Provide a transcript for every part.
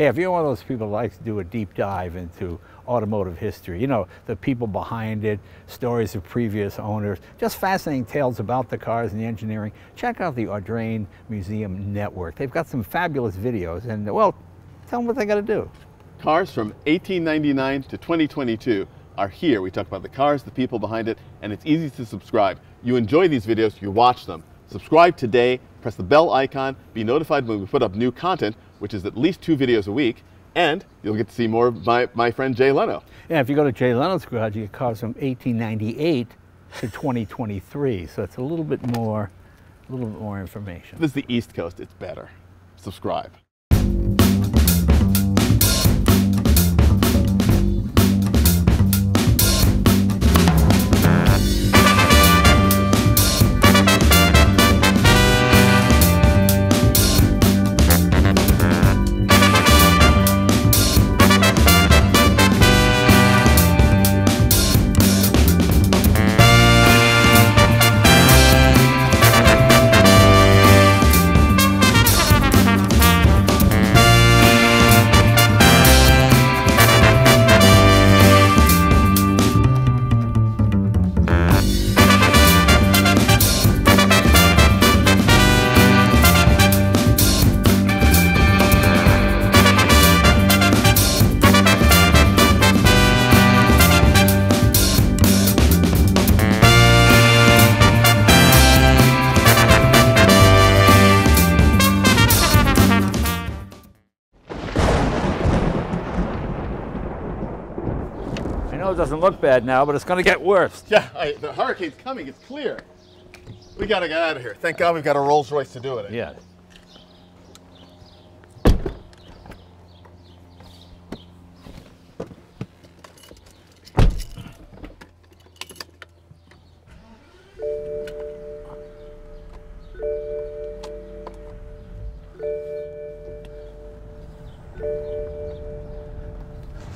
Hey, if you're one of those people that likes to do a deep dive into automotive history, you know, the people behind it, stories of previous owners, just fascinating tales about the cars and the engineering, check out the Audrain Museum Network. They've got some fabulous videos, and well, tell them what they got to do. Cars from 1899 to 2022 are here. We talk about the cars, the people behind it, and it's easy to subscribe. You enjoy these videos, you watch them. Subscribe today, press the bell icon, be notified when we put up new content, which is at least 2 videos a week, and you'll get to see more of my friend Jay Leno. Yeah, if you go to Jay Leno's garage, you get cars from 1898 to 2023, so it's a little bit more information. This is the East Coast, it's better. Subscribe. It doesn't look bad now, but it's going to get worse. Yeah, the hurricane's coming, it's clear. We gotta get out of here. Thank God we've got a Rolls Royce to do it in. Yeah.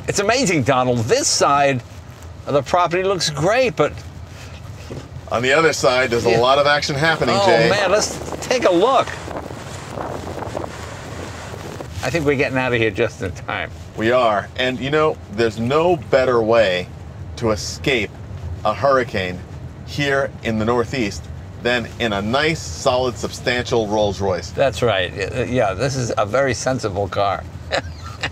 It's amazing, Donald. This side of the property looks great, but on the other side, there's a lot of action happening, Jay. Oh man, let's take a look. I think we're getting out of here just in time. We are, and you know, there's no better way to escape a hurricane here in the Northeast than in a nice, solid, substantial Rolls Royce. That's right. Yeah, this is a very sensible car.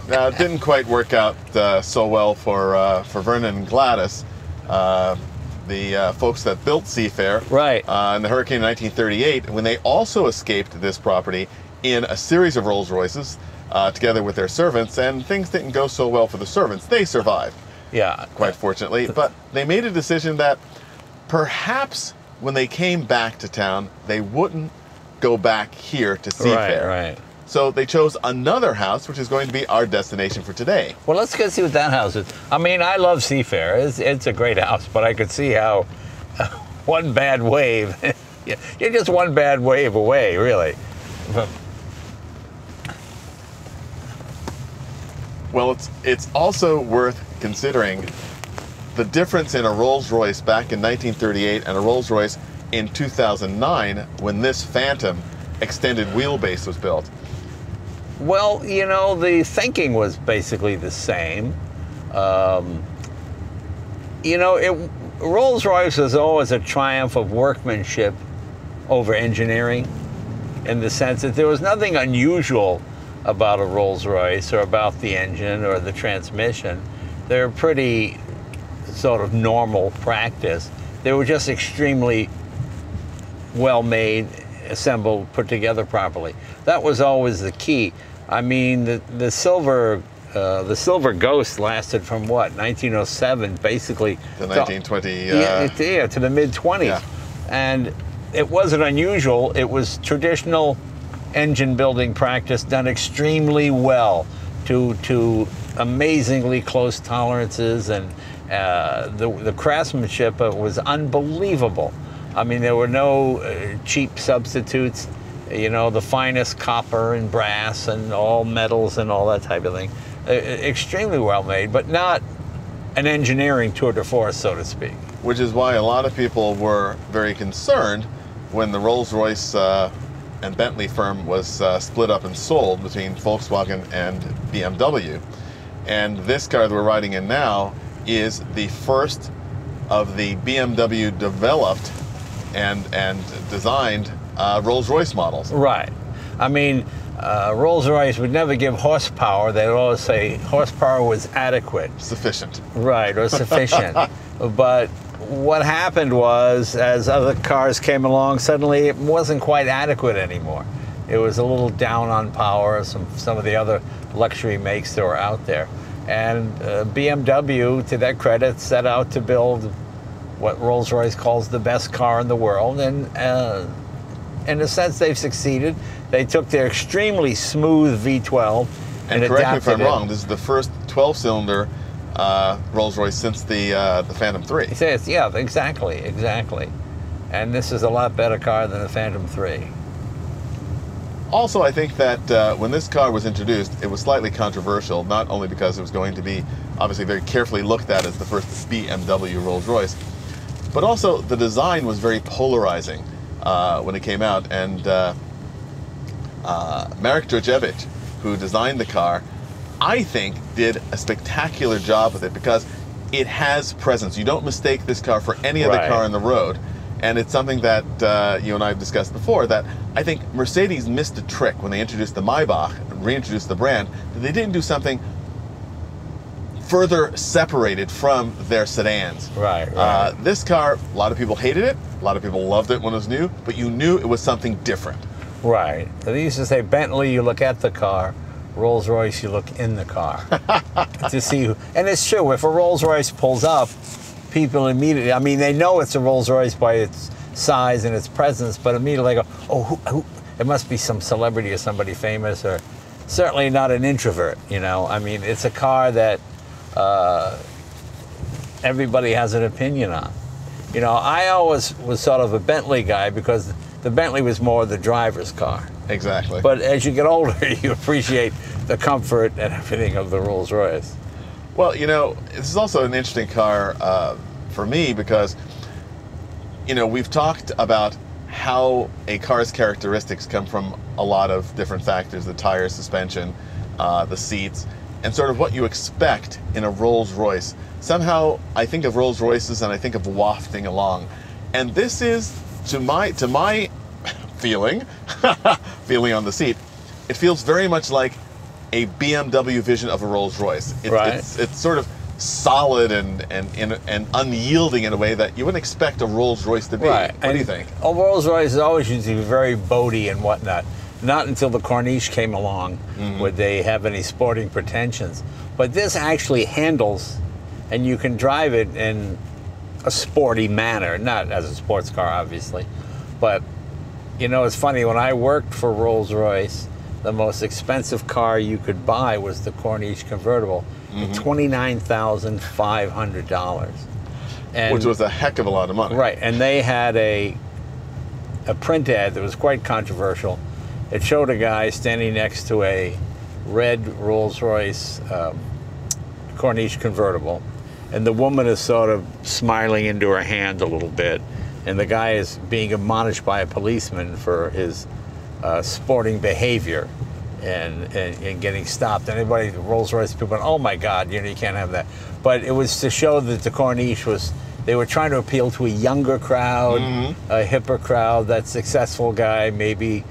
Now, it didn't quite work out so well for Vernon and Gladys, the folks that built Seafair, right, in the hurricane in 1938, when they also escaped this property in a series of Rolls Royces together with their servants, and things didn't go so well for the servants. They survived, yeah, quite fortunately, but they made a decision that perhaps when they came back to town, they wouldn't go back here to Seafair. Right. So they chose another house, which is going to be our destination for today. Well, let's go see what that house is. I mean, I love Seafair. It's a great house, but I could see how one bad wave, you're just one bad wave away, really. Well, it's also worth considering the difference in a Rolls Royce back in 1938 and a Rolls Royce in 2009 when this Phantom extended wheelbase was built. Well, you know, the thinking was basically the same. You know, Rolls-Royce was always a triumph of workmanship over engineering, in the sense that there was nothing unusual about a Rolls-Royce or about the engine or the transmission. They're pretty sort of normal practice. They were just extremely well made, assembled, put together properly. That was always the key. I mean, the silver Ghost lasted from what, 1907, basically to 1920. To the mid-20s, yeah. And it wasn't unusual. It was traditional engine building practice done extremely well to amazingly close tolerances, and the craftsmanship was unbelievable. I mean, there were no cheap substitutes, you know, the finest copper and brass and all metals and all that type of thing. Extremely well made, but not an engineering tour de force, so to speak. Which is why a lot of people were very concerned when the Rolls-Royce and Bentley firm was split up and sold between Volkswagen and BMW. And this car that we're riding in now is the first of the BMW developed and designed Rolls-Royce models. Right. I mean, Rolls-Royce would never give horsepower. They'd always say horsepower was adequate. Sufficient. Right, or sufficient. But what happened was, as other cars came along, suddenly it wasn't quite adequate anymore. It was a little down on power, some of the other luxury makes that were out there. And BMW, to their credit, set out to build what Rolls-Royce calls the best car in the world. And in a sense, they've succeeded. They took their extremely smooth V12 and correct me if I'm wrong, this is the first 12-cylinder Rolls-Royce since the Phantom 3. Yeah, exactly. And this is a lot better car than the Phantom 3. Also, I think that when this car was introduced, it was slightly controversial, not only because it was going to be obviously very carefully looked at as the first BMW Rolls-Royce, but also the design was very polarizing when it came out. And Marek Djurjevic, who designed the car, I think did a spectacular job with it because it has presence. You don't mistake this car for any other car on the road. And it's something that you and I have discussed before, that I think Mercedes missed a trick when they introduced the Maybach and reintroduced the brand, that they didn't do something further separated from their sedans. Right. This car, a lot of people hated it, a lot of people loved it when it was new, but you knew it was something different. Right. They used to say, Bentley, you look at the car. Rolls-Royce, you look in the car to see who. And it's true, if a Rolls-Royce pulls up, people immediately, I mean, they know it's a Rolls-Royce by its size and its presence, but immediately they go, oh, who? It must be some celebrity or somebody famous, or certainly not an introvert, you know. I mean, it's a car that everybody has an opinion on. You know, I always was sort of a Bentley guy because the Bentley was more the driver's car. Exactly. But as you get older, you appreciate the comfort and everything of the Rolls-Royce. Well, you know, this is also an interesting car for me because, you know, we've talked about how a car's characteristics come from a lot of different factors, the tire, suspension, the seats, and sort of what you expect in a Rolls-Royce. Somehow I think of Rolls-Royces and I think of wafting along. And this is, to my feeling on the seat, it feels very much like a BMW vision of a Rolls-Royce. It's sort of solid and unyielding in a way that you wouldn't expect a Rolls-Royce to be. What do you think? Oh, Rolls-Royce is always usually very boaty and whatnot. Not until the Corniche came along would they have any sporting pretensions. But this actually handles, and you can drive it in a sporty manner, not as a sports car, obviously. But, you know, it's funny, when I worked for Rolls-Royce, the most expensive car you could buy was the Corniche convertible, $29,500. Which was a heck of a lot of money. Right, and they had a print ad that was quite controversial. It showed a guy standing next to a red Rolls-Royce Corniche convertible, and the woman is sort of smiling into her hand a little bit, and the guy is being admonished by a policeman for his sporting behavior and getting stopped. Anybody, Rolls-Royce people, oh my God, you know, you can't have that. But it was to show that the Corniche was, they were trying to appeal to a younger crowd, a hipper crowd, that successful guy, maybe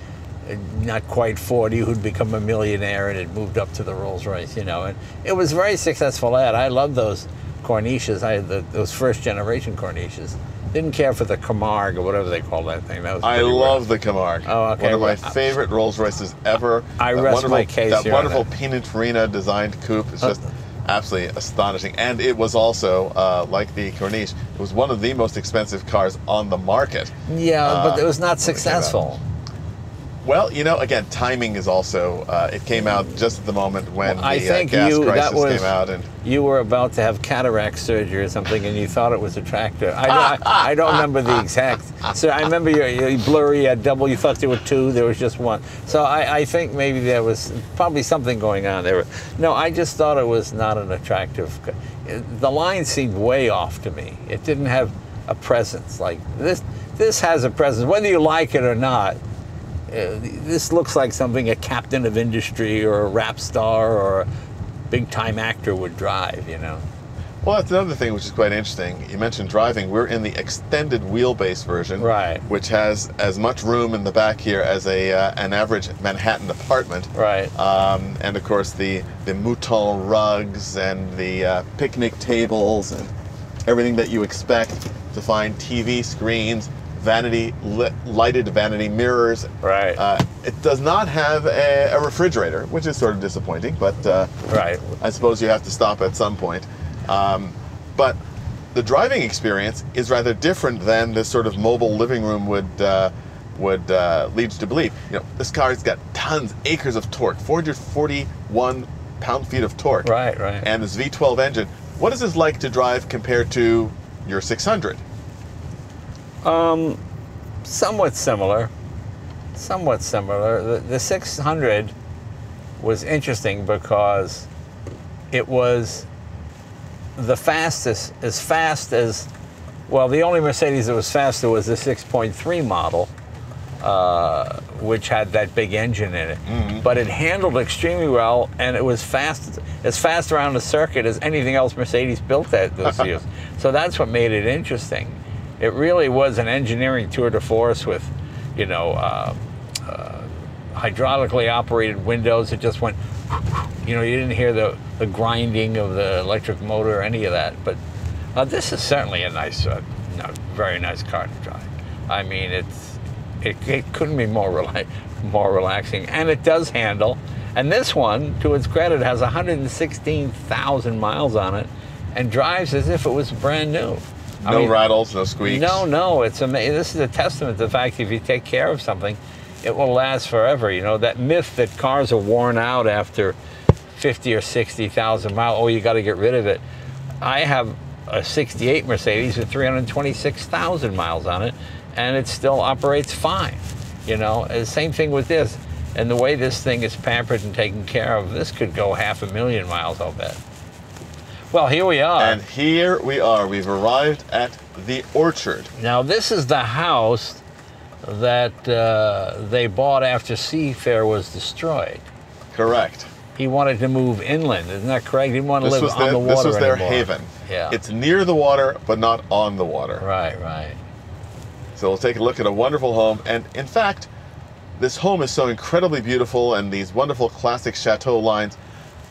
not quite 40, who'd become a millionaire and had moved up to the Rolls-Royce, you know. And it was a very successful ad. I love those Corniches. I had those first generation Corniches. Didn't care for the Camargue or whatever they call that thing. That was I love the Camargue. Oh, okay. One of my favorite Rolls Royces ever. I rest my case That here wonderful Pininfarina designed coupe is just absolutely astonishing. And it was also, like the Corniche, it was one of the most expensive cars on the market. Yeah, but it was not successful. Well, you know, again, timing is also, it came out just at the moment when the gas crisis came out. And you were about to have cataract surgery or something, and you thought it was a tractor. I don't remember the exact. So I remember you're blurry, you thought there were two, there was just one. So I think maybe there was probably something going on there. No, I just thought it was not an attractive. The line seemed way off to me. It didn't have a presence. Like this has a presence. Whether you like it or not, this looks like something a captain of industry or a rap star or a big-time actor would drive, you know. Well, that's another thing which is quite interesting. You mentioned driving. We're in the extended wheelbase version, Right. which has as much room in the back here as an average Manhattan apartment. Right. And of course the mouton rugs and the picnic tables and everything that you expect to find: TV screens, lighted vanity mirrors. Right. It does not have a refrigerator, which is sort of disappointing, but Right. I suppose you have to stop at some point. But the driving experience is rather different than this sort of mobile living room would lead you to believe. You know, this car's got tons, acres of torque, 441 pound-feet of torque. Right, right. And this V12 engine. What is this like to drive compared to your 600? Somewhat similar. Somewhat similar. The 600 was interesting because it was the fastest, as fast as, well, the only Mercedes that was faster was the 6.3 model, which had that big engine in it. Mm-hmm. But it handled extremely well, and it was as fast around the circuit as anything else Mercedes built those years. So that's what made it interesting. It really was an engineering tour de force with, you know, hydraulically operated windows. It just went, you know, you didn't hear the grinding of the electric motor or any of that. But this is certainly a nice, very nice car to drive. I mean, it couldn't be more relaxing, and it does handle. And this one, to its credit, has 116,000 miles on it, and drives as if it was brand new. I mean, rattles, no squeaks. No, it's amazing. This is a testament to the fact that if you take care of something, it will last forever. You know, that myth that cars are worn out after 50 or 60,000 miles, oh, you got to get rid of it. I have a 68 Mercedes with 326,000 miles on it, and it still operates fine. You know, the same thing with this. And the way this thing is pampered and taken care of, this could go 500,000 miles, I'll bet. Well, here we are. And here we are. We've arrived at the orchard. Now, this is the house that they bought after Seafair was destroyed. Correct. He wanted to move inland, isn't that correct? He didn't want to live on the water This was their anymore. haven. Yeah. It's near the water, but not on the water. Right, right. So we'll take a look at a wonderful home. And in fact, this home is so incredibly beautiful, and these wonderful classic chateau lines.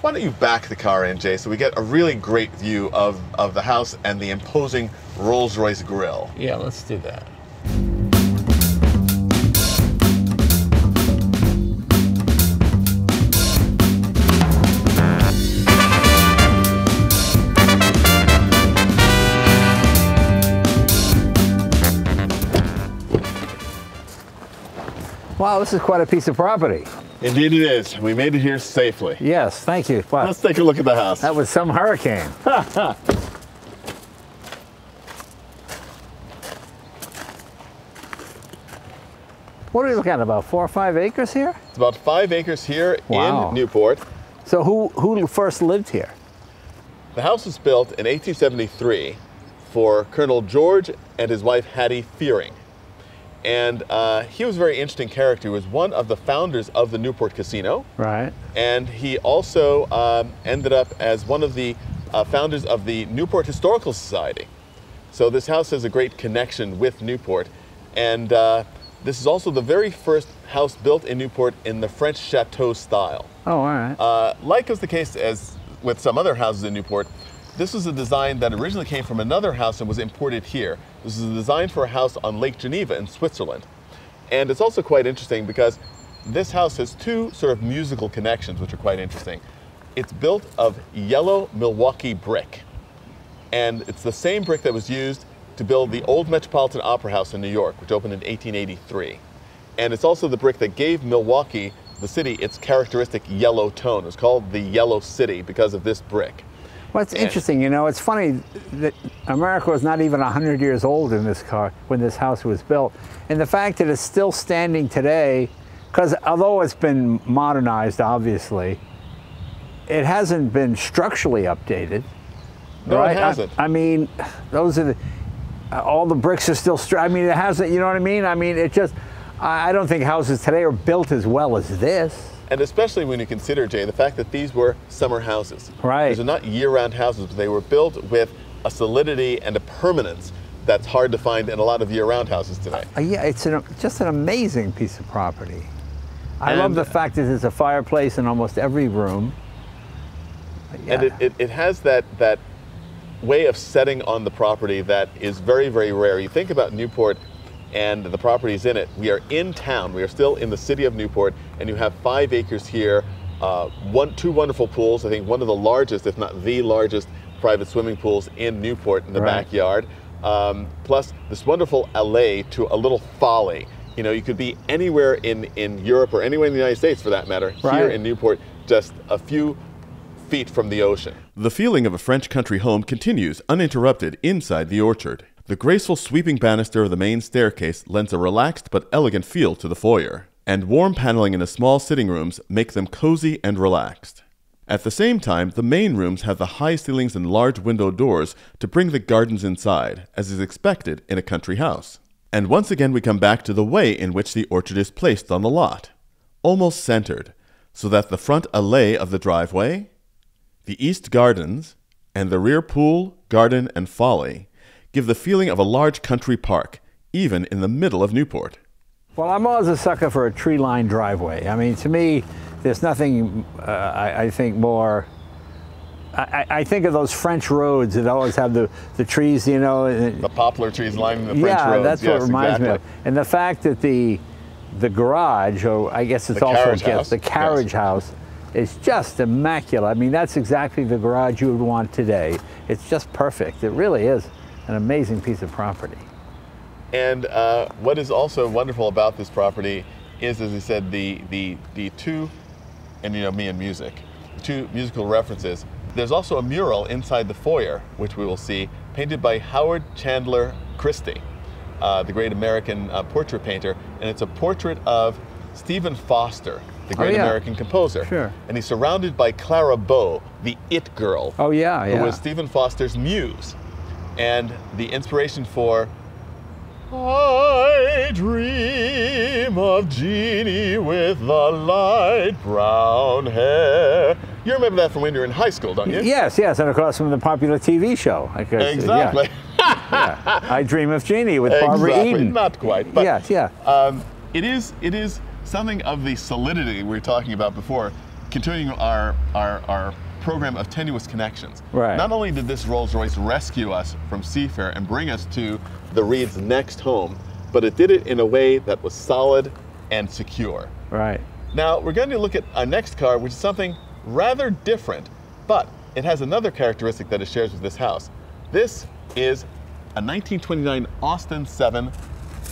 Why don't you back the car in, Jay, so we get a really great view of the house and the imposing Rolls-Royce grille. Yeah, let's do that. Wow, this is quite a piece of property. Indeed it is. We made it here safely. Yes, thank you. Wow. Let's take a look at the house. That was some hurricane. What are we looking at, about 4 or 5 acres here? It's about 5 acres here Wow. in Newport. So who first lived here? The house was built in 1873 for Colonel George and his wife Hattie Fearing. And he was a very interesting character. He was one of the founders of the Newport Casino. Right. And he also ended up as one of the founders of the Newport Historical Society. So this house has a great connection with Newport. And this is also the very first house built in Newport in the French chateau style. Oh, all right. Like was the case as with some other houses in Newport, this was a design that originally came from another house and was imported here. This is a design for a house on Lake Geneva in Switzerland. And it's also quite interesting because this house has two sort of musical connections which are quite interesting. It's built of yellow Milwaukee brick. And it's the same brick that was used to build the old Metropolitan Opera House in New York, which opened in 1883. And it's also the brick that gave Milwaukee, the city, its characteristic yellow tone. It was called the Yellow City because of this brick. Well, it's interesting, you know, it's funny that America was not even 100 years old in this car when this house was built. And the fact that it's still standing today, because although it's been modernized, obviously, it hasn't been structurally updated. No, right? it hasn't. I mean, those are all the bricks are still, I mean, it hasn't, you know what I mean? I mean, it just, I don't think houses today are built as well as this. And especially when you consider, Jay, the fact that these were summer houses. Right. These are not year-round houses, but they were built with a solidity and a permanence that's hard to find in a lot of year-round houses today. Yeah, it's just an amazing piece of property. I love the fact that there's a fireplace in almost every room. Yeah. And it has that way of setting on the property that is very, very rare. You think about Newport and the properties in it. We are in town. We are still in the city of Newport, and you have 5 acres here, 2 wonderful pools. I think one of the largest, if not the largest, private swimming pools in Newport in the backyard. Plus this wonderful alley to a little folly. You know, you could be anywhere in Europe or anywhere in the United States for that matter, here in Newport, just a few feet from the ocean. The feeling of a French country home continues uninterrupted inside the orchard. The graceful sweeping banister of the main staircase lends a relaxed but elegant feel to the foyer, and warm paneling in the small sitting rooms make them cozy and relaxed. At the same time, the main rooms have the high ceilings and large window doors to bring the gardens inside, as is expected in a country house. And once again we come back to the way in which the orchard is placed on the lot, almost centered, so that the front alley of the driveway, the east gardens, and the rear pool, garden, and folly give the feeling of a large country park, even in the middle of Newport. Well, I'm always a sucker for a tree-lined driveway. I mean, to me, there's nothing, I think, more... I think of those French roads that always have the trees, you know. The poplar trees lining the French roads. Yeah, that's what it reminds me of. And the fact that the garage, or I guess it's also the carriage house, is just immaculate. I mean, that's exactly the garage you would want today. It's just perfect. It really is an amazing piece of property. And what is also wonderful about this property is, as I said, the 2, and you know me and music, 2 musical references. There's also a mural inside the foyer, which we will see, painted by Howard Chandler Christie, the great American portrait painter, and it's a portrait of Stephen Foster, the great American composer. Sure. And he's surrounded by Clara Bow, the it girl. Oh yeah, yeah. Who was Stephen Foster's muse. And the inspiration for I dream of Jeannie with the light brown hair. You remember that from when you were in high school, don't you? Yes, yes, and of course from the popular TV show. Exactly. Yeah. I Dream of Jeannie with Barbara Eden. Not quite, but yes, yeah. It is something of the solidity we were talking about before, continuing our program of tenuous connections. Right. Not only did this Rolls-Royce rescue us from Seafair and bring us to the Reed's next home, but it did it in a way that was solid and secure. Right. Now, we're going to look at our next car, which is something rather different, but it has another characteristic that it shares with this house. This is a 1929 Austin 7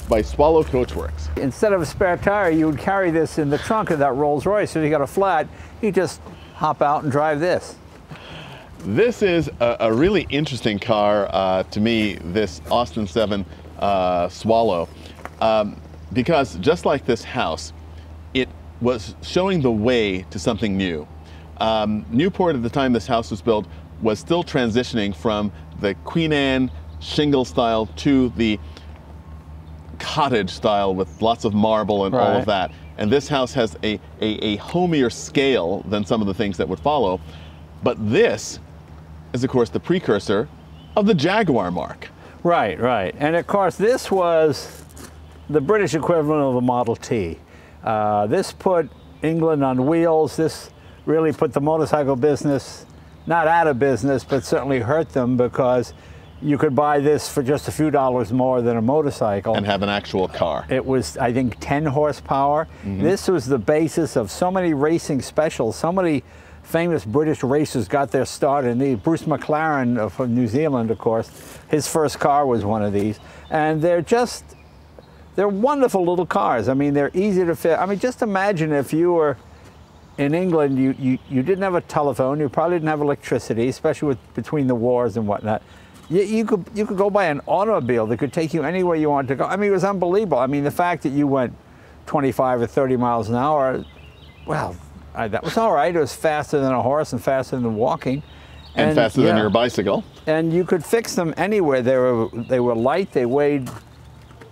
by Swallow Coachworks. Instead of a spare tire, you would carry this in the trunk of that Rolls-Royce. So if you got a flat, you just hop out and drive this. This is a really interesting car to me, this Austin 7 Swallow, because just like this house, it was showing the way to something new. Newport, at the time this house was built, was still transitioning from the Queen Anne shingle style to the cottage style with lots of marble and all of that. And this house has a homier scale than some of the things that would follow. But this is, of course, the precursor of the Jaguar mark. Right, right. And of course, this was the British equivalent of a Model T. This put England on wheels. This really put the motorcycle business, not out of business, but certainly hurt them, because you could buy this for just a few dollars more than a motorcycle. And have an actual car. It was, I think, 10 horsepower. This was the basis of so many racing specials. So many famous British racers got their start in these. Bruce McLaren from New Zealand, of course, his first car was one of these. And they're wonderful little cars. I mean, they're easy to fit. I mean, just imagine if you were in England, you didn't have a telephone, you probably didn't have electricity, especially between the wars and whatnot. You could go by an automobile that could take you anywhere you wanted to go. I mean, it was unbelievable. I mean, the fact that you went 25 or 30 miles an hour, well, that was all right. It was faster than a horse and faster than walking. And faster than your bicycle. And you could fix them anywhere. They were light. They weighed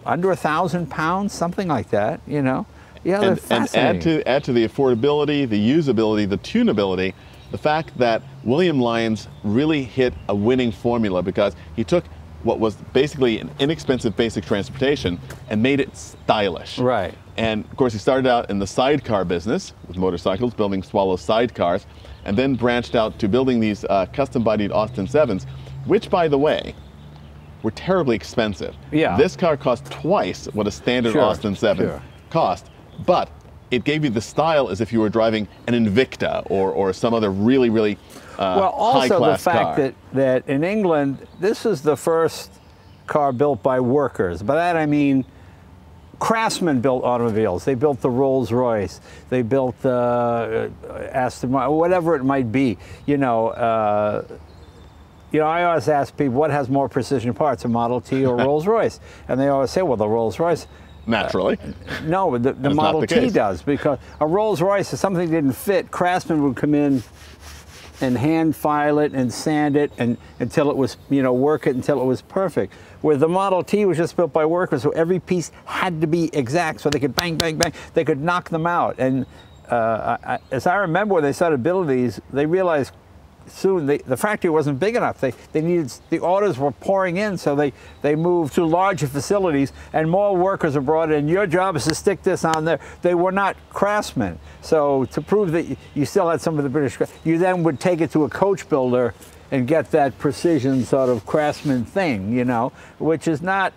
under 1,000 pounds, something like that, you know. Yeah, they're fascinating. And add to the affordability, the usability, the tunability, the fact that William Lyons really hit a winning formula, because he took what was basically an inexpensive basic transportation and made it stylish. Right. And of course, he started out in the sidecar business with motorcycles, building Swallow sidecars, and then branched out to building these custom-bodied Austin 7s, which, by the way, were terribly expensive. Yeah. This car cost twice what a standard Austin 7 cost, but it gave you the style as if you were driving an Invicta or some other really, really well, also high-class the fact car. that in England, this is the first car built by workers. By that I mean craftsmen built automobiles. They built the Rolls Royce. They built Aston Martin, whatever it might be. You know, I always ask people, what has more precision parts, a Model T or Rolls Royce? And they always say, well, the Rolls Royce. Naturally. No, the Model T does, because a Rolls Royce, if something didn't fit, craftsmen would come in and hand file it and sand it until it was, work it until it was perfect. Where the Model T was just built by workers, so every piece had to be exact, so they could bang, bang, bang. They could knock them out. And as I remember when they started building these, they realized soon the factory wasn't big enough. They needed, the orders were pouring in, so they moved to larger facilities and more workers were brought in. Your job is to stick this on there. They were not craftsmen. So to prove that you still had some of the British, you then would take it to a coach builder and get that precision sort of craftsman thing, which is not,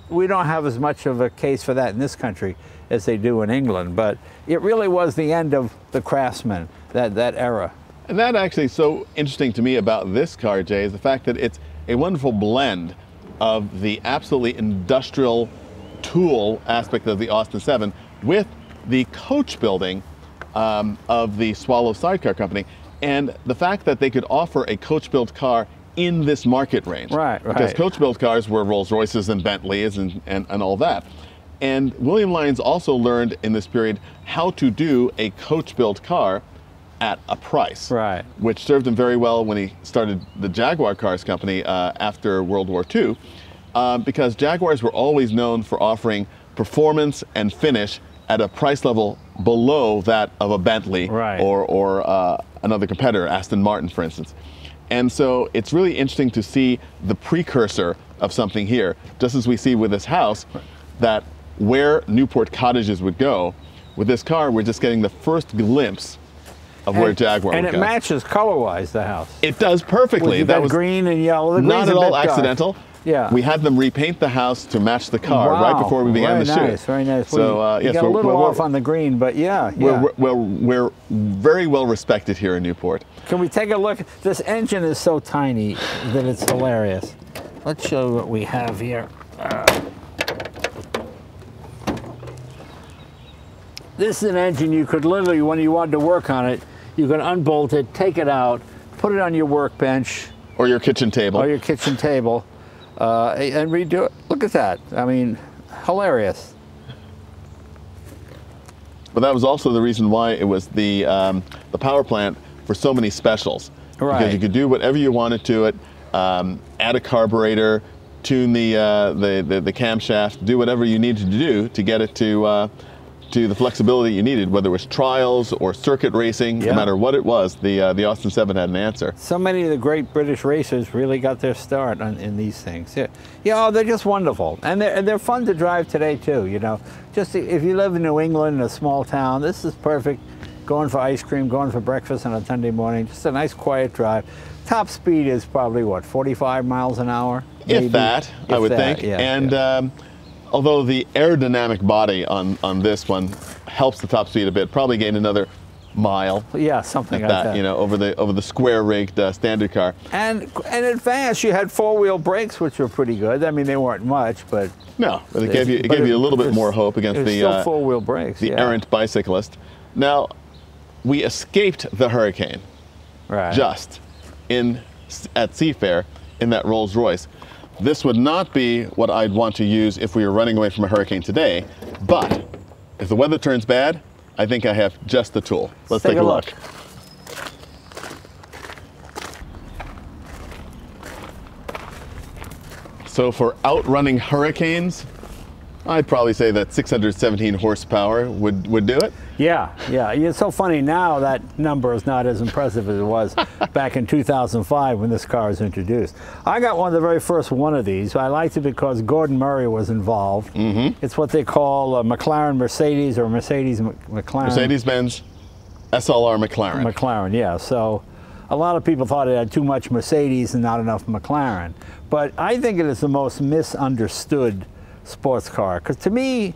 we don't have as much of a case for that in this country as they do in England, but it really was the end of the craftsman, that era. And that actually is so interesting to me about this car, Jay, is the fact that it's a wonderful blend of the absolutely industrial tool aspect of the Austin 7 with the coach building of the Swallow sidecar company, and the fact that they could offer a coach built car in this market range. Right. Because coach built cars were Rolls Royces and Bentleys and all that. And William Lyons also learned in this period how to do a coach built car at a price, right, which served him very well when he started the Jaguar Cars Company after World War II, because Jaguars were always known for offering performance and finish at a price level below that of a Bentley, right, or another competitor, Aston Martin, for instance. And so it's really interesting to see the precursor of something here, just as we see with this house, that where Newport cottages would go, with this car, we're just getting the first glimpse of where Jaguar would go. And it matches color-wise, the house. It does perfectly. That was green and yellow. Not at all accidental. Yeah. We had them repaint the house to match the car right before we began the shoot. Very nice, very nice. So you got a little off on the green, but yeah. We're very well respected here in Newport. Can we take a look? This engine is so tiny that it's hilarious. Let's show what we have here. This is an engine you could literally, when you wanted to work on it, you could unbolt it, take it out, put it on your workbench. Or your kitchen table. Or your kitchen table, and redo it. Look at that. I mean, hilarious. But that was also the reason why it was the power plant for so many specials. Right. Because you could do whatever you wanted to it, add a carburetor, tune the camshaft, do whatever you needed to do to get it to the flexibility you needed, whether it was trials or circuit racing, no matter what it was, the Austin 7 had an answer. So many of the great British racers really got their start in these things. Yeah, they're just wonderful, and they're fun to drive today too. Just if you live in New England in a small town, this is perfect. Going for ice cream, going for breakfast on a Sunday morning, just a nice quiet drive. Top speed is probably what, 45 miles an hour? Maybe? If that, I would think. Yeah, and although the aerodynamic body on this one helps the top speed a bit, probably gain another mile. Yeah, something like that. Over the square rigged standard car. And in advance, you had four-wheel brakes, which were pretty good. I mean, they weren't much, but no, but it gave you a little bit more hope against the four-wheel brakes. The errant bicyclist. Now, we escaped the hurricane, just at Seafair in that Rolls Royce. This would not be what I'd want to use if we were running away from a hurricane today, but if the weather turns bad, I think I have just the tool. Let's take a look. So for outrunning hurricanes, I'd probably say that 617 horsepower would do it. Yeah. It's so funny now that number is not as impressive as it was back in 2005 when this car was introduced. I got one of the very first one of these. I liked it because Gordon Murray was involved. It's what they call a McLaren Mercedes or Mercedes McLaren. Mercedes-Benz SLR McLaren. McLaren, yeah. So a lot of people thought it had too much Mercedes and not enough McLaren. But I think it is the most misunderstood sports car, because to me,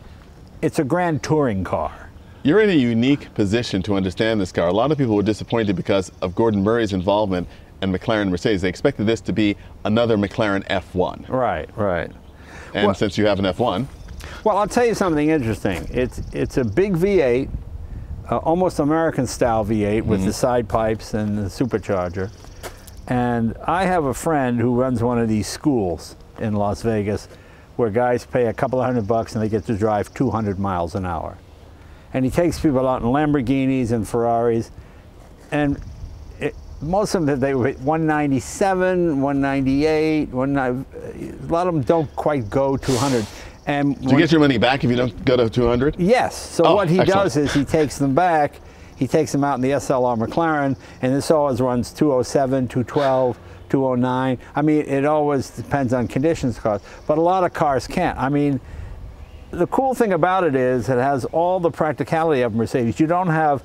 it's a grand touring car. You're in a unique position to understand this car. A lot of people were disappointed because of Gordon Murray's involvement and McLaren Mercedes. They expected this to be another McLaren F1. Right. And well, since you have an F1. Well, I'll tell you something interesting. It's a big V8, almost American style V8 with the side pipes and the supercharger. And I have a friend who runs one of these schools in Las Vegas where guys pay a couple of $100 and they get to drive 200 miles an hour. And he takes people out in Lamborghinis and Ferraris, and most of them, they were 197, 198, a lot of them don't quite go 200. And do you get your money back if you don't go to 200? Yes. So what he does is he takes them back, he takes them out in the SLR McLaren, and this always runs 207, 212, 209. I mean, it always depends on conditions cars, but a lot of cars can't. I mean, the cool thing about it is it has all the practicality of Mercedes. You don't have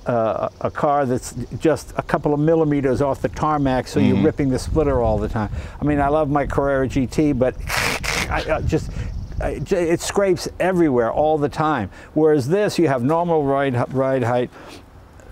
a car that's just a couple of millimeters off the tarmac, so you're ripping the splitter all the time. I mean, I love my Carrera GT, but it scrapes everywhere all the time. Whereas this, you have normal ride height.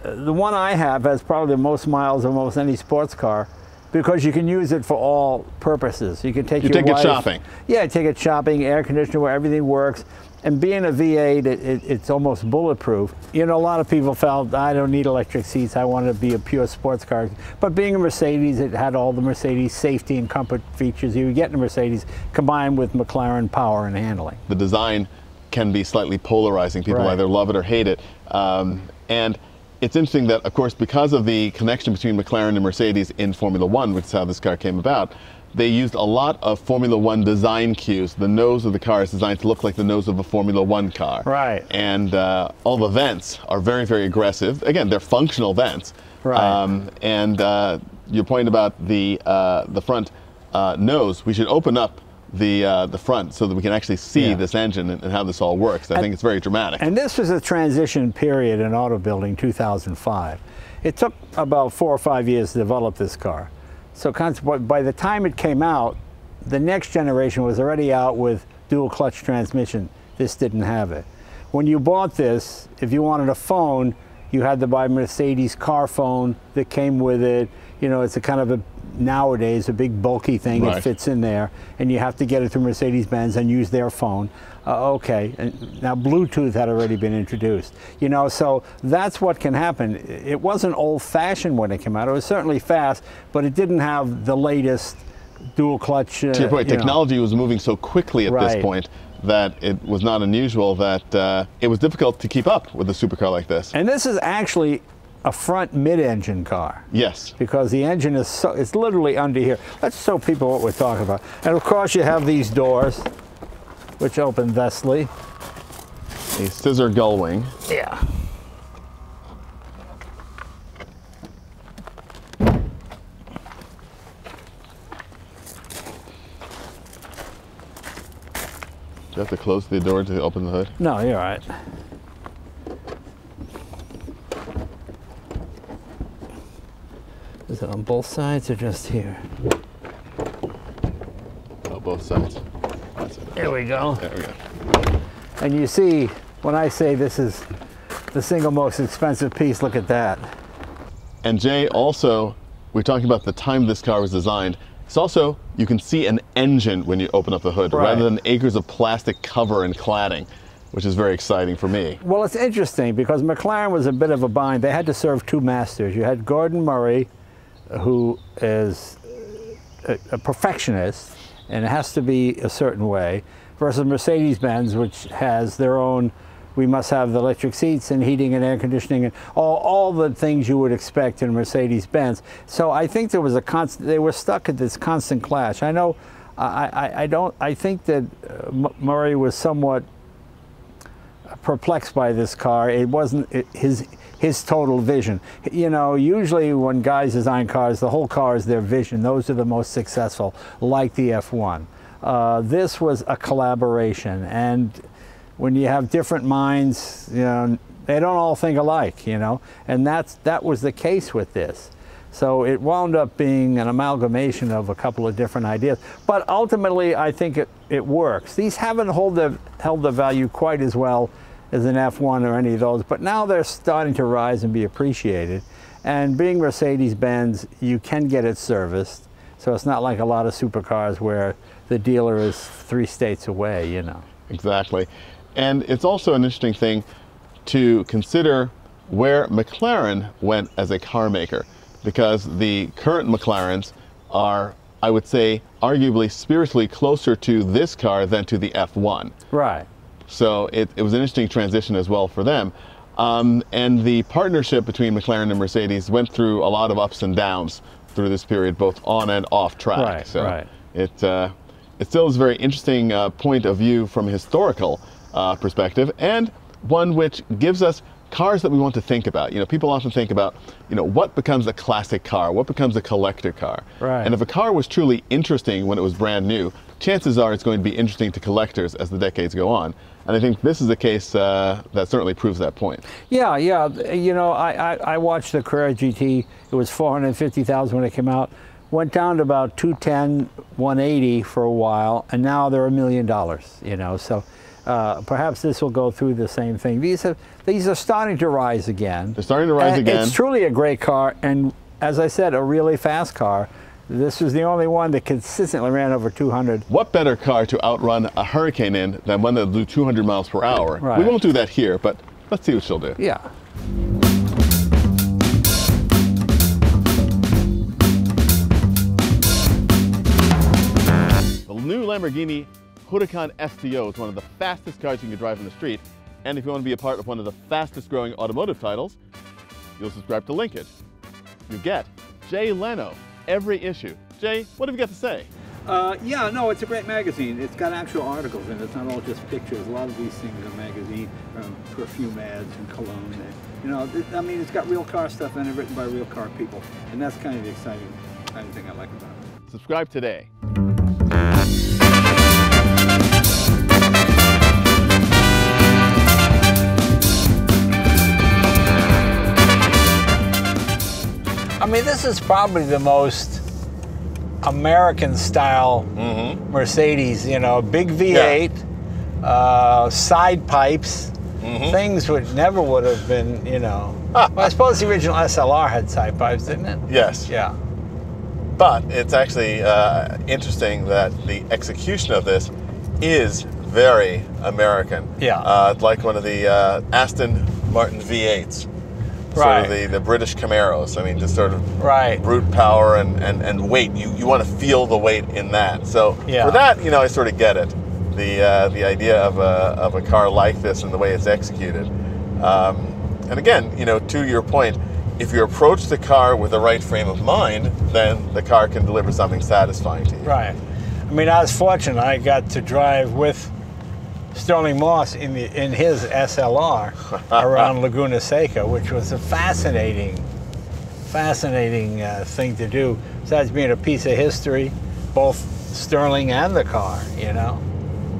The one I have has probably the most miles of almost any sports car, because you can use it for all purposes. You can take your wife. You take it shopping. Yeah, take it shopping, air conditioner, where everything works. And being a V8, it's almost bulletproof. You know, a lot of people felt, I don't need electric seats, I want to be a pure sports car. But being a Mercedes, it had all the Mercedes safety and comfort features you would get in a Mercedes, combined with McLaren power and handling. The design can be slightly polarizing. People either love it or hate it. And it's interesting that, of course, because of the connection between McLaren and Mercedes in Formula One, which is how this car came about, they used a lot of Formula One design cues. The nose of the car is designed to look like the nose of a Formula One car. Right. And all the vents are very, very aggressive. Again, they're functional vents. Right. And your point about the front nose, we should open up the front so that we can actually see this engine and how this all works. I think it's very dramatic. And this was a transition period in auto building, 2005. It took about 4 or 5 years to develop this car. So by the time it came out, the next generation was already out with dual clutch transmission. This didn't have it. When you bought this, if you wanted a phone, you had to buy Mercedes car phone that came with it. You know, it's a kind of nowadays a big bulky thing. It fits in there, and you have to get it through Mercedes-Benz and use their phone. Okay, and now Bluetooth had already been introduced. You know, so that's what can happen. It wasn't old-fashioned when it came out. It was certainly fast, but it didn't have the latest dual clutch. To your point, technology was moving so quickly at this point that it was not unusual that it was difficult to keep up with a supercar like this. And this is actually a front mid-engine car. Yes. Because the engine is it's literally under here. Let's show people what we're talking about. And of course you have these doors, which open thusly. A scissor gull wing. Yeah. Do you have to close the door to open the hood? No, you're all right. Is it on both sides or just here? Oh, both sides. That's it. There we go. There we go. And you see, when I say this is the single most expensive piece, look at that. And Jay, also, we're talking about the time this car was designed. It's also, you can see an engine when you open up the hood, rather than acres of plastic cover and cladding, which is very exciting for me. Well, it's interesting because McLaren was a bit of a bind. They had to serve two masters. You had Gordon Murray, who is a perfectionist, and it has to be a certain way, versus Mercedes-Benz, which has their own, we must have the electric seats and heating and air conditioning and all the things you would expect in Mercedes-Benz. So I think there was they were stuck at this constant clash. I know I think that Murray was somewhat perplexed by this car. It wasn't his total vision. You know, usually when guys design cars, the whole car is their vision. Those are the most successful, like the F1. This was a collaboration, and when you have different minds, you know, they don't all think alike, you know, and that was the case with this. So it wound up being an amalgamation of a couple of different ideas. But ultimately, I think it works. These haven't held the value quite as well as an F1 or any of those, but now they're starting to rise and be appreciated. And being Mercedes-Benz, you can get it serviced. So it's not like a lot of supercars where the dealer is 3 states away, you know. Exactly. And it's also an interesting thing to consider where McLaren went as a car maker, because the current McLarens are, I would say, arguably spiritually closer to this car than to the F1. Right. So it was an interesting transition as well for them. And the partnership between McLaren and Mercedes went through a lot of ups and downs through this period, both on and off track. Right, so right. It still is a very interesting point of view from a historical perspective, and one which gives us cars that we want to think about. You know, people often think about, you know, what becomes a classic car, what becomes a collector car. Right. And if a car was truly interesting when it was brand new, chances are it's going to be interesting to collectors as the decades go on. And I think this is a case that certainly proves that point. Yeah, yeah. You know, I watched the Carrera GT. It was $450,000 when it came out. Went down to about $210,000, $180,000 for a while, and now they're $1 million. You know, so perhaps this will go through the same thing. These are starting to rise again. They're starting to rise again. It's truly a great car, and as I said, a really fast car. This was the only one that consistently ran over 200. What better car to outrun a Hurricane in than one that'll do 200 miles per hour? Right. We won't do that here, but let's see what she'll do. Yeah. The new Lamborghini Huracan STO is one of the fastest cars you can drive on the street. And if you want to be a part of one of the fastest growing automotive titles, you'll subscribe to Linkage. You get Jay Leno every issue. Jay, what have you got to say? Yeah, no, it's a great magazine. It's got actual articles in it. It's not all just pictures. A lot of these things are magazine, perfume ads and cologne. And, you know, I mean, it's got real car stuff in it, written by real car people. And that's kind of the exciting thing I like about it. Subscribe today. I mean, this is probably the most American-style Mercedes. You know, big V8, side pipes, things which never would have been. You know, well, I suppose the original SLR had side pipes, didn't it? Yes. Yeah. But it's actually interesting that the execution of this is very American. Yeah. It's like one of the Aston Martin V8s. Right. Sort of the British Camaros. I mean, just sort of Right. brute power and weight. You want to feel the weight in that. So Yeah. for that, you know, I sort of get it. The idea of a car like this and the way it's executed. And again, you know, to your point, if you approach the car with the right frame of mind, then the car can deliver something satisfying to you. Right. I mean, I was fortunate. I got to drive with Sterling Moss in his SLR around Laguna Seca, which was a fascinating thing to do. Besides being a piece of history, both Sterling and the car, you know.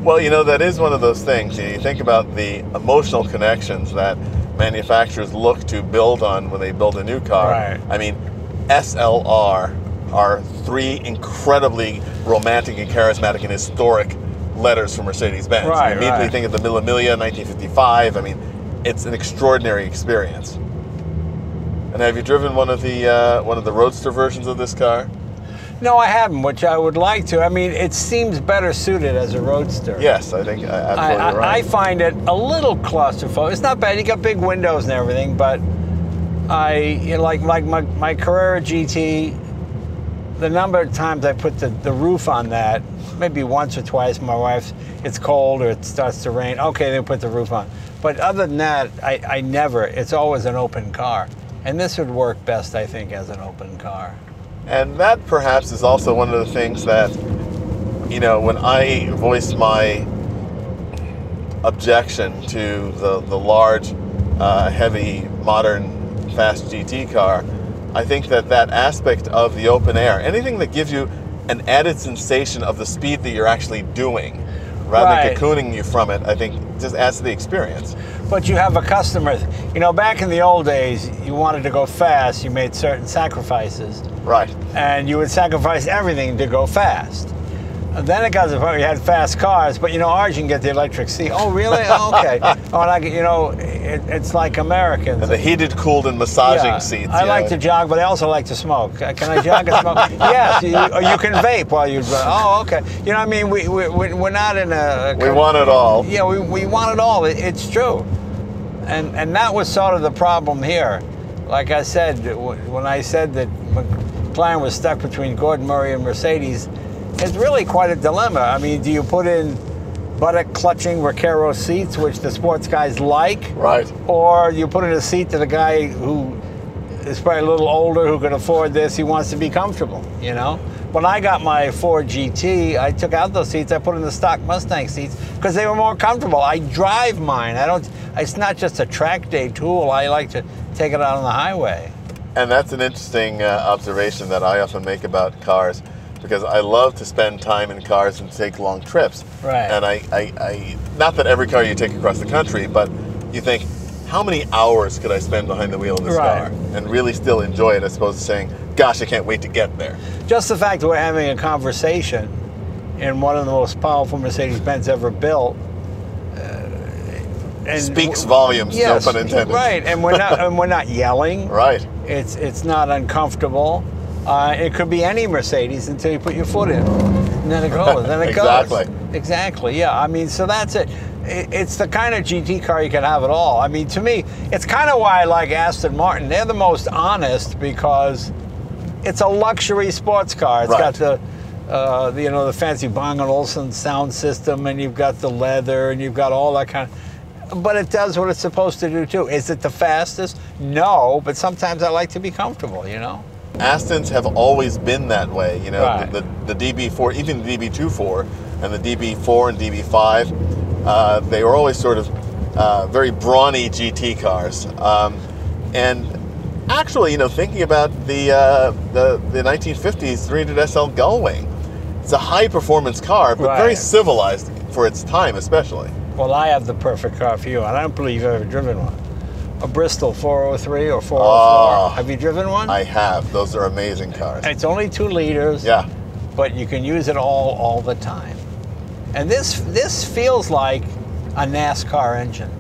Well, you know, that is one of those things. You think about the emotional connections that manufacturers look to build on when they build a new car. Right. I mean, SLR are 3 incredibly romantic and charismatic and historic letters from Mercedes-Benz. Right, you immediately right. think of the Mille Miglia, 1955. I mean, it's an extraordinary experience. And have you driven one of the roadster versions of this car? No, I haven't, which I would like to. I mean, it seems better suited as a roadster. Yes, I think absolutely right. I find it a little claustrophobic. It's not bad. You got big windows and everything, but like my Carrera GT, the number of times I put the roof on that, maybe once or twice, my wife's, it's cold or it starts to rain, okay, then put the roof on. But other than that, I never, it's always an open car. And this would work best, I think, as an open car. And that perhaps is also one of the things that you know, when I voiced my objection to the large, heavy, modern, fast GT car, I think that aspect of the open air, anything that gives you an added sensation of the speed that you're actually doing, rather than cocooning you from it, I think just adds to the experience. But you have a customer. You know, back in the old days, you wanted to go fast, you made certain sacrifices. Right. And you would sacrifice everything to go fast. And then it got to the point where you had fast cars, but you know, ours you can get the electric seat. Oh, really? Oh, okay. Oh, and I, you know, it's like Americans. And the heated, cooled, and massaging seats. I like to jog, but I also like to smoke. Can I jog and smoke? Yes, or you can vape while you. Oh, okay. You know, what I mean, we're not in a. We want it all. Yeah, we want it all. It's true, and that was sort of the problem here. Like I said, when I said that McLaren was stuck between Gordon Murray and Mercedes, it's really quite a dilemma. I mean, do you put in buttock clutching Recaro seats, which the sports guys like? Right. Or you put in a seat to the guy who is probably a little older, who can afford this, he wants to be comfortable, you know? When I got my Ford GT, I took out those seats, I put in the stock Mustang seats because they were more comfortable. I drive mine. It's not just a track day tool. I like to take it out on the highway. And that's an interesting observation that I often make about cars, because I love to spend time in cars and take long trips. Right. And I not that every car you take across the country, but you think, how many hours could I spend behind the wheel of this car and really still enjoy it, as opposed to saying, gosh, I can't wait to get there. Just the fact that we're having a conversation in one of the most powerful Mercedes-Benz ever built and speaks volumes, yes, no pun intended. Right, and we're not yelling. Right. It's not uncomfortable. It could be any Mercedes until you put your foot in, and then it goes. Then it exactly. goes. Exactly. Yeah. I mean, so that's it. It's the kind of GT car you can have it all. I mean, to me, it's kind of why I like Aston Martin. They're the most honest because it's a luxury sports car. It's got the you know, the fancy Bang & Olufsen sound system, and you've got the leather, and you've got all that kind of. But it does what it's supposed to do too. Is it the fastest? No, but sometimes I like to be comfortable. You know. Astons have always been that way, you know, right. the DB4, even the DB24 and the DB4 and DB5, they were always sort of very brawny GT cars. And actually, you know, thinking about the 1950s 300 SL Gullwing, it's a high performance car, but very civilized for its time, especially. Well, I have the perfect car for you, and I don't believe you've ever driven one. A Bristol 403 or 404. Have you driven one? I have. Those are amazing cars. It's only 2 liters. Yeah. But you can use it all the time. And this feels like a NASCAR engine.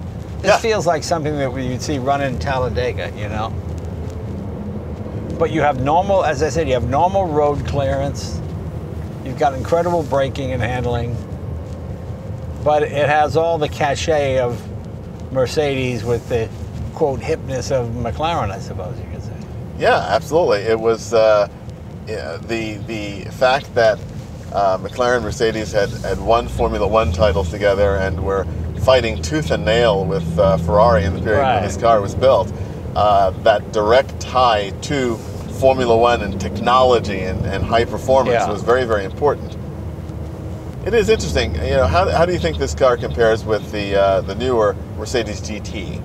This feels like something that you'd see running in Talladega, you know. But you have normal, as I said, you have normal road clearance. You've got incredible braking and handling. But it has all the cachet of Mercedes with the quote hipness of McLaren, I suppose you could say. Yeah, absolutely. It was the fact that McLaren and Mercedes had won Formula One titles together and were fighting tooth and nail with Ferrari in the period when this car was built. That direct tie to Formula One and technology and high performance was very, very important. It is interesting. You know, how do you think this car compares with the newer Mercedes GT?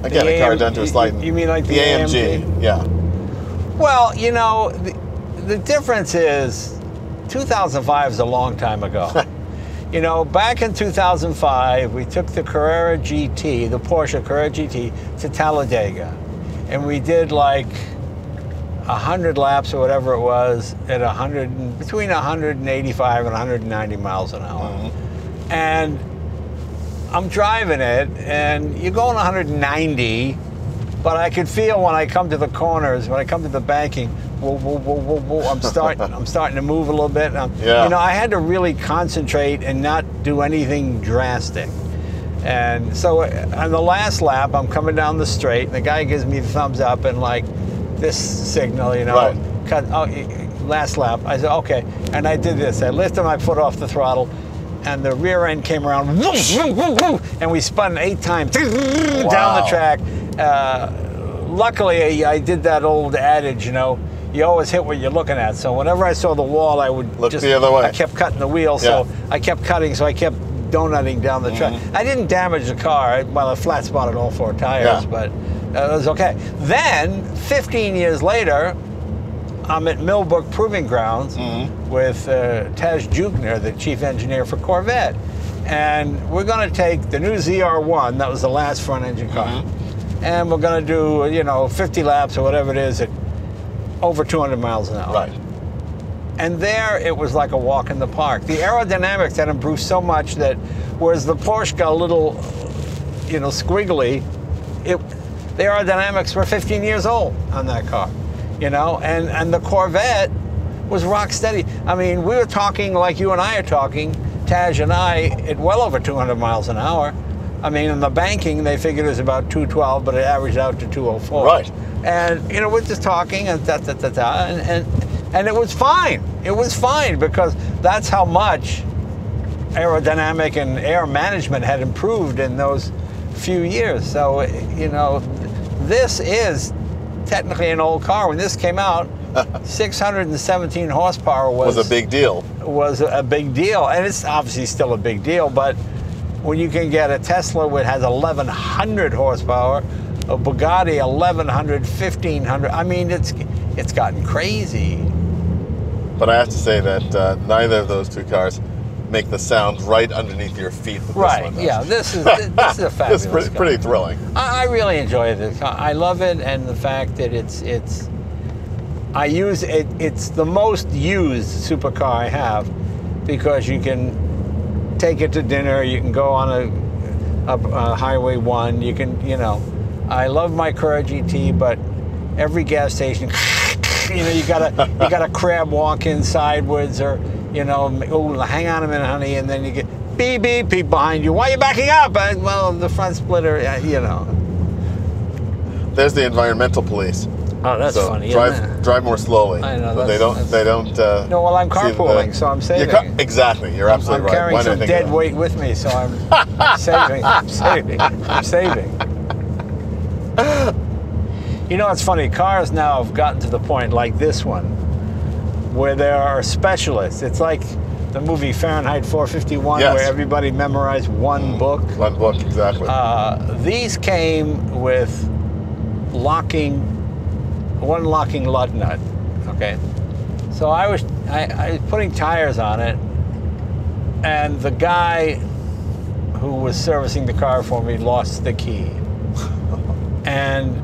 Again, a car done to a slide. You mean like the AMG? Yeah. Well, you know, the difference is 2005 is a long time ago. You know, back in 2005, we took the Carrera GT, the Porsche Carrera GT, to Talladega. And we did like 100 laps or whatever it was at between 185 and 190 miles an hour. Mm-hmm. And I'm driving it, and you're going 190, but I could feel when I come to the corners, when I come to the banking, whoa, whoa, whoa, whoa, whoa, I'm starting to move a little bit. You know, I had to really concentrate and not do anything drastic. And so on the last lap, I'm coming down the straight, and the guy gives me the thumbs up and like this signal, you know, last lap. I said, okay, and I did this. I lifted my foot off the throttle, and the rear end came around, and we spun 8 times down the track. Luckily, I did that old adage, you know, you always hit what you're looking at. So whenever I saw the wall, I would Look just the other way. I kept cutting the wheel, so I kept cutting, so I kept donutting down the track. I didn't damage the car. Well, I flat spotted all 4 tires, but it was okay. Then 15 years later, I'm at Millbrook Proving Grounds with Taj Jugner, the chief engineer for Corvette. And we're going to take the new ZR1, that was the last front engine car, and we're going to do, you know, 50 laps or whatever it is at over 200 miles an hour. Right. And there it was like a walk in the park. The aerodynamics had improved so much that whereas the Porsche got a little, you know, squiggly, the aerodynamics were 15 years old on that car, you know, and the Corvette was rock steady. I mean, we were talking like you and I are talking, Taj and I, at well over 200 miles an hour. I mean, in the banking, they figured it was about 212, but it averaged out to 204. Right. And, you know, we're just talking and and it was fine. It was fine because that's how much aerodynamic and air management had improved in those few years. So, you know, this is technically an old car. When this came out, 617 horsepower was a big deal. Was a big deal. And it's obviously still a big deal, but when you can get a Tesla which has 1,100 horsepower, a Bugatti 1,100, 1,500, I mean, it's gotten crazy. But I have to say that neither of those 2 cars make the sound right underneath your feet. Right, yeah, this is a fabulous It's pretty thrilling. I really enjoy this. I love it, and the fact that I use it, it's the most used supercar I have because you can take it to dinner, you can go on a Highway 1, you can, you know, I love my Cura GT, but every gas station, you know, you gotta crab walk in sideways, or, you know, oh, hang on a minute, honey, and then you get beep, beep, beep behind you. Why are you backing up? Well, the front splitter, you know. There's the environmental police. Oh, that's so funny. Drive more slowly. I know. But they don't. No, well, I'm carpooling, so I'm saving. Exactly. You're absolutely right. I'm carrying some dead weight with me, so I'm saving. I'm saving. You know, it's funny. Cars now have gotten to the point, like this one, where there are specialists. It's like the movie Fahrenheit 451, where everybody memorized one book. One book, exactly. These came with one locking lug nut. Okay, so I was putting tires on it, and the guy who was servicing the car for me lost the key, and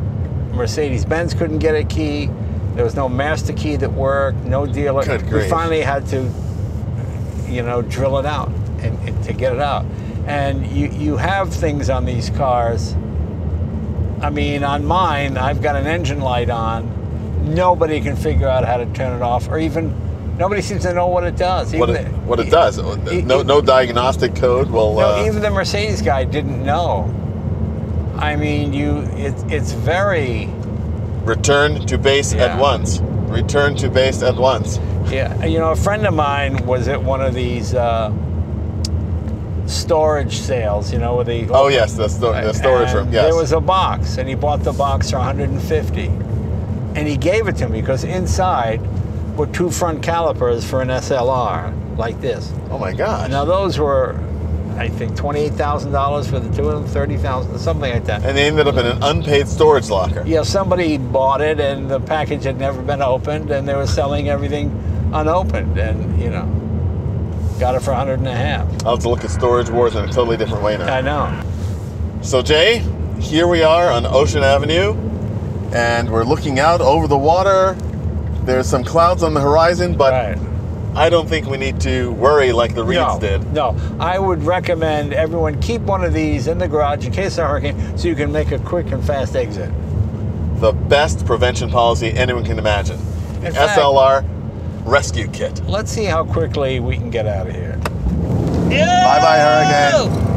Mercedes-Benz couldn't get a key. There was no master key that worked, no dealer. Good grief. We finally had to, you know, drill it out and to get it out. And you have things on these cars. I mean, on mine, I've got an engine light on. Nobody can figure out how to turn it off, or even nobody seems to know what it does. What it does. No diagnostic code will. No, even the Mercedes guy didn't know. I mean, it's very... Return to base at once. Return to base at once. Yeah, you know, a friend of mine was at one of these storage sales, you know, where they... Oh, yes, the storage room, yes. There was a box, and he bought the box for $150. And he gave it to me, because inside were 2 front calipers for an SLR, like this. Oh, my gosh. Now, those were... I think $28,000 for the 2 of them, $30,000, something like that. And they ended up in an unpaid storage locker. Yeah, somebody bought it, and the package had never been opened, and they were selling everything unopened, and, you know, got it for $150. I'll have to look at Storage Wars in a totally different way now. I know. So, Jay, here we are on Ocean Avenue, and we're looking out over the water. There's some clouds on the horizon, but... Right. I don't think we need to worry like the Reeds did. No, I would recommend everyone keep one of these in the garage in case of a hurricane, so you can make a quick and fast exit. The best prevention policy anyone can imagine. The SLR Rescue Kit. Let's see how quickly we can get out of here. Bye-bye, hurricane.